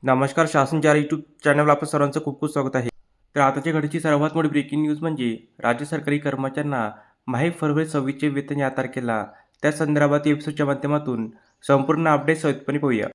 नमस्कार. शासन 4 यूट्यूब चॅनलवर आपलं सर्वांचं खूप खूप स्वागत आहे. तर आताच्या घडीची सर्वात मोठी ब्रेकिंग न्यूज म्हणजे राज्य सरकारी कर्मचाऱ्यांना फरवरी 26चे वेतन या तारखेला. त्या संदर्भात या एपिसोडच्या माध्यमातून संपूर्ण अपडेट सविस्तरपणे पाहूया.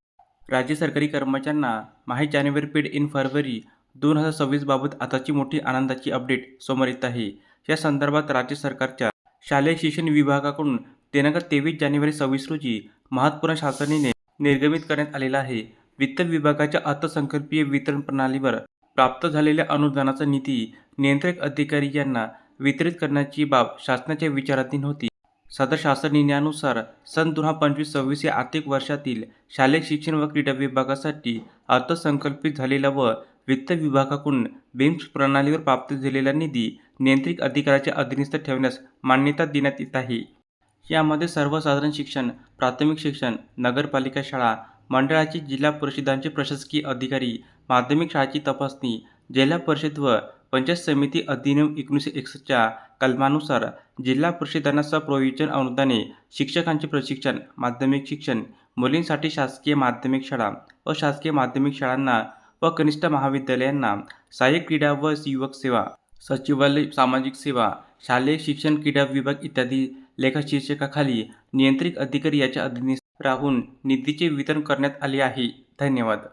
राज्य सरकारी कर्मचाऱ्यांना जानेवारी पेड इन फरवरी 2026 बाबत आताची मोठी आनंदाची अपडेट समोर येत आहे. या संदर्भात राज्य सरकारच्या शालेय शिक्षण विभागाकडून दिनांक 23 जानेवारी 26 रोजी महत्त्वपूर्ण शासनाने निर्गमित करण्यात आलेला आहे. वित्त विभागाच्या अर्थसंकल्पीय वितरण प्रणालीवर प्राप्त झालेल्या अनुदानाचा निधी नियंत्रक अधिकारी यांना वितरित करण्याची बाब शासनाच्या विचाराधीन होती. सदर शासन निर्णयानुसार सन 2025-26 या आर्थिक वर्षातील शालेय शिक्षण व क्रीडा विभागासाठी अर्थसंकल्पित झालेला व वित्त विभागाकडून बेम्स प्रणालीवर प्राप्त झालेला निधी नियंत्रित अधिकाऱ्याच्या अधीनस्थ ठेवण्यास मान्यता देण्यात येत आहे. यामध्ये सर्वसाधारण शिक्षण, प्राथमिक शिक्षण, नगरपालिका शाळा, मंडळाचे, जिल्हा परिषदांचे प्रशासकीय अधिकारी, माध्यमिक शाळांची तपासणी, जिल्हा परिषद व पंचायत समिती अधिनियम 1961च्या कलमानुसार जिल्हा परिषदांना स्वप्रयोजन अनुदाने, शिक्षकांचे प्रशिक्षण, माध्यमिक शिक्षण, मुलींसाठी शासकीय माध्यमिक शाळा, अशासकीय माध्यमिक शाळांना व कनिष्ठ महाविद्यालयांना, सहाय्यक क्रीडा व युवक सेवा, सचिवालय सामाजिक सेवा, शालेय शिक्षण, क्रीडा विभाग इत्यादी लेखाशीर्षकाखाली नियंत्रित अधिकारी याच्या अधीनस्थ राहून निधीचे वितरण करण्यात आले आहे. धन्यवाद.